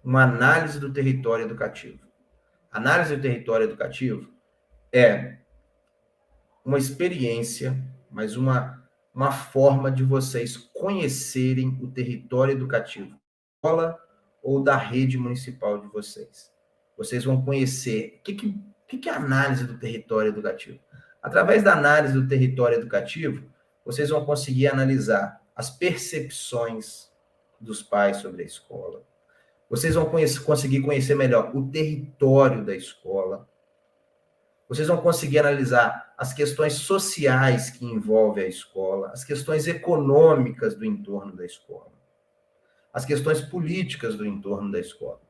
uma análise do território educativo. Análise do território educativo é uma experiência, mas uma forma de vocês conhecerem o território educativo da escola ou da rede municipal de vocês. Vocês vão conhecer o que é a análise do território educativo. Através da análise do território educativo, vocês vão conseguir analisar as percepções dos pais sobre a escola. Vocês vão conseguir conhecer melhor o território da escola. Vocês vão conseguir analisar as questões sociais que envolvem a escola, as questões econômicas do entorno da escola, as questões políticas do entorno da escola.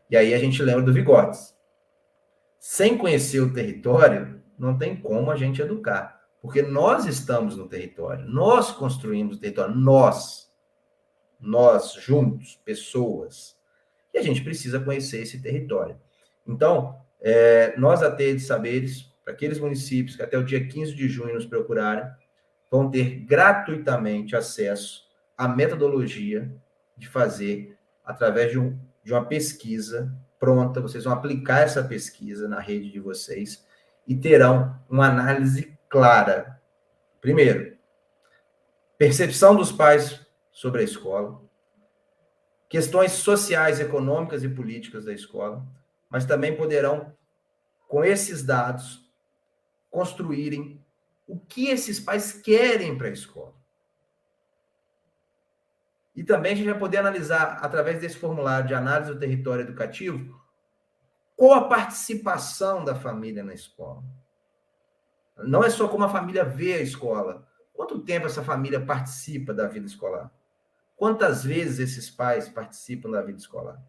E aí a gente lembra do Vygotsky. Sem conhecer o território, não tem como a gente educar, porque nós estamos no território, nós construímos o território, nós juntos, pessoas, e a gente precisa conhecer esse território. Então, nós, a TED de Saberes, para aqueles municípios que até o dia 15 de junho nos procurarem, vão ter gratuitamente acesso à metodologia de fazer, através de uma pesquisa pronta, vocês vão aplicar essa pesquisa na rede de vocês e terão uma análise clara. Primeiro, percepção dos pais sobre a escola, questões sociais, econômicas e políticas da escola, mas também poderão, com esses dados, construírem o que esses pais querem para a escola. E também a gente vai poder analisar, através desse formulário de análise do território educativo, qual a participação da família na escola. Não é só como a família vê a escola. Quanto tempo essa família participa da vida escolar? Quantas vezes esses pais participam da vida escolar?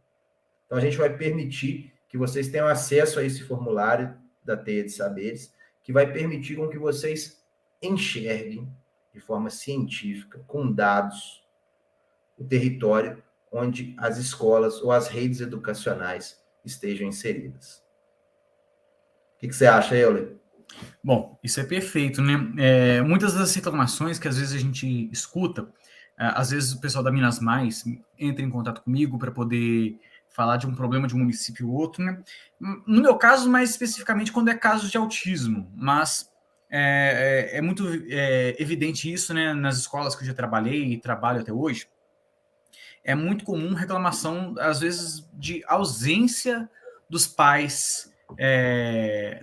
Então, a gente vai permitir que vocês tenham acesso a esse formulário da Teia de Saberes, que vai permitir com que vocês enxerguem de forma científica, com dados, o território onde as escolas ou as redes educacionais estejam inseridas. O que você acha, Euler? Bom, isso é perfeito, né? Muitas das reclamações que às vezes a gente escuta, às vezes o pessoal da Minas Mais entra em contato comigo para poder falar de um problema de um município ou outro, né? No meu caso, mais especificamente quando é casos de autismo, mas é muito evidente isso, né? Nas escolas que eu já trabalhei e trabalho até hoje, é muito comum reclamação, às vezes, de ausência dos pais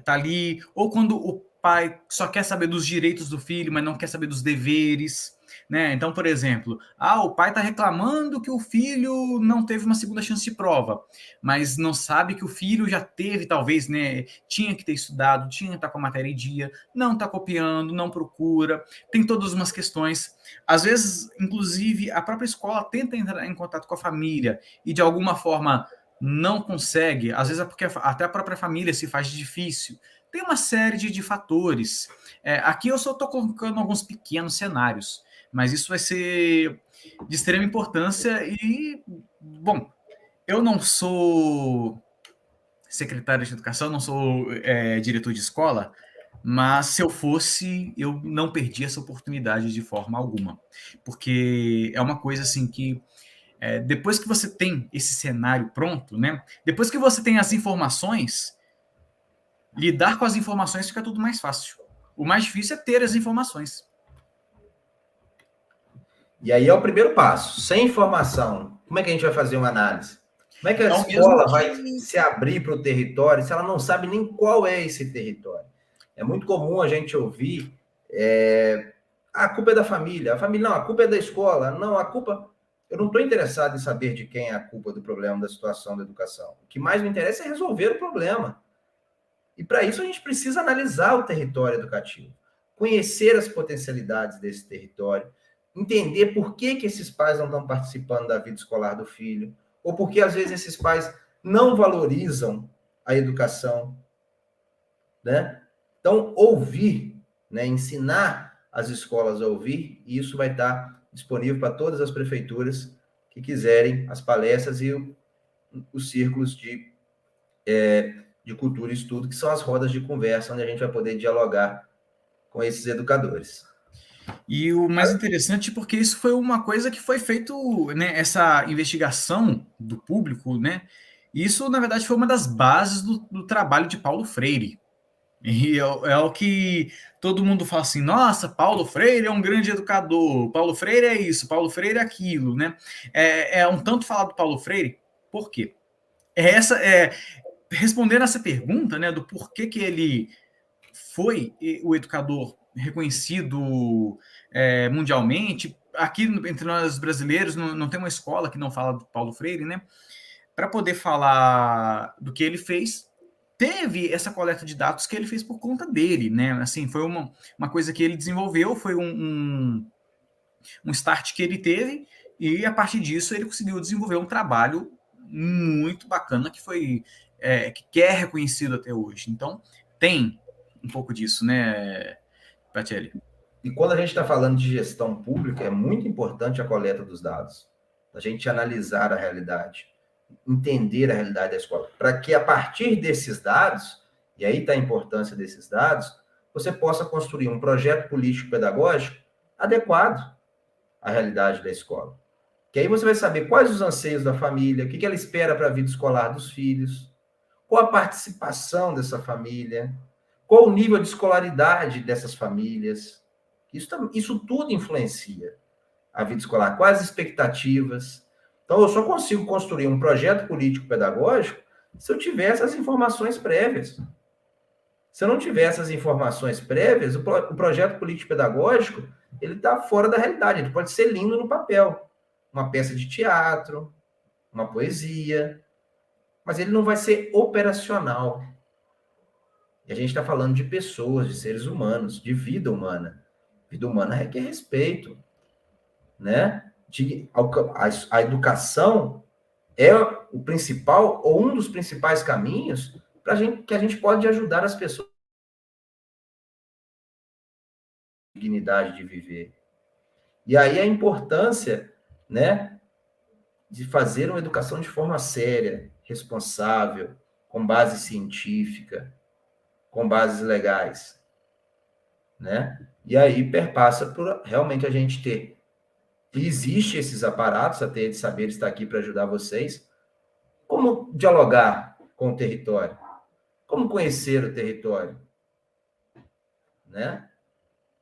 tá ali, ou quando o pai só quer saber dos direitos do filho, mas não quer saber dos deveres, né? Então, por exemplo, o pai está reclamando que o filho não teve uma segunda chance de prova, mas não sabe que o filho já teve, talvez, né? Tinha que ter estudado, tinha que estar com a matéria em dia, não está copiando, não procura, tem todas umas questões. Às vezes, inclusive, a própria escola tenta entrar em contato com a família e, de alguma forma, não consegue. Às vezes é porque até a própria família se faz difícil. Tem uma série de fatores. Aqui eu só estou colocando alguns pequenos cenários, mas isso vai ser de extrema importância e, bom, eu não sou secretário de educação, não sou diretor de escola, mas se eu fosse, eu não perdi essa oportunidade de forma alguma, porque é uma coisa assim que depois que você tem esse cenário pronto, né? Depois que você tem as informações, lidar com as informações fica tudo mais fácil. O mais difícil é ter as informações. E aí é o primeiro passo. Sem informação, como é que a gente vai fazer uma análise? Como é que a Então, escola vai se abrir para o território se ela não sabe nem qual é esse território? É muito comum a gente ouvir a culpa é da família. A família, não, a culpa é da escola. Não, a culpa... Eu não estou interessado em saber de quem é a culpa do problema da situação da educação. O que mais me interessa é resolver o problema. E para isso a gente precisa analisar o território educativo, conhecer as potencialidades desse território, entender por que esses pais não estão participando da vida escolar do filho, ou porque às vezes esses pais não valorizam a educação, né? Então, ouvir, né? Ensinar as escolas a ouvir, e isso vai estar disponível para todas as prefeituras que quiserem as palestras e os círculos de cultura e estudo, que são as rodas de conversa, onde a gente vai poder dialogar com esses educadores. E o mais interessante porque isso foi uma coisa que foi feito, né, essa investigação do público, né? Isso, na verdade, foi uma das bases do trabalho de Paulo Freire. E é o que todo mundo fala assim, nossa, Paulo Freire é um grande educador, Paulo Freire é isso, Paulo Freire é aquilo, né? É um tanto falar do Paulo Freire, por quê? Respondendo essa pergunta, né, do porquê que ele foi o educador reconhecido mundialmente. Aqui entre nós brasileiros não tem uma escola que não fala do Paulo Freire, né? Para poder falar do que ele fez, teve essa coleta de dados que ele fez por conta dele, né? Assim, foi uma coisa que ele desenvolveu, foi um start que ele teve, e a partir disso ele conseguiu desenvolver um trabalho muito bacana que é reconhecido até hoje. Então, tem um pouco disso, né, Pratelli? E quando a gente está falando de gestão pública, é muito importante a coleta dos dados, a gente analisar a realidade, entender a realidade da escola, para que a partir desses dados, e aí está a importância desses dados, você possa construir um projeto político-pedagógico adequado à realidade da escola. Que aí você vai saber quais os anseios da família, o que ela espera para a vida escolar dos filhos, qual a participação dessa família, qual o nível de escolaridade dessas famílias. Isso tudo influencia a vida escolar, quais as expectativas. Então, eu só consigo construir um projeto político-pedagógico se eu tiver essas informações prévias. Se eu não tiver essas informações prévias, o projeto político-pedagógico ele está fora da realidade. Ele pode ser lindo no papel, uma peça de teatro, uma poesia, mas ele não vai ser operacional. E a gente está falando de pessoas, de seres humanos, de vida humana. Vida humana requer respeito, né? A educação é o principal ou um dos principais caminhos que a gente pode ajudar as pessoas a dignidade de viver. E aí a importância, né, de fazer uma educação de forma séria, responsável, com base científica, com bases legais, né? E aí perpassa por realmente a gente ter. Existe esses aparatos, a TE de Saber está aqui para ajudar vocês. Como dialogar com o território? Como conhecer o território? Né?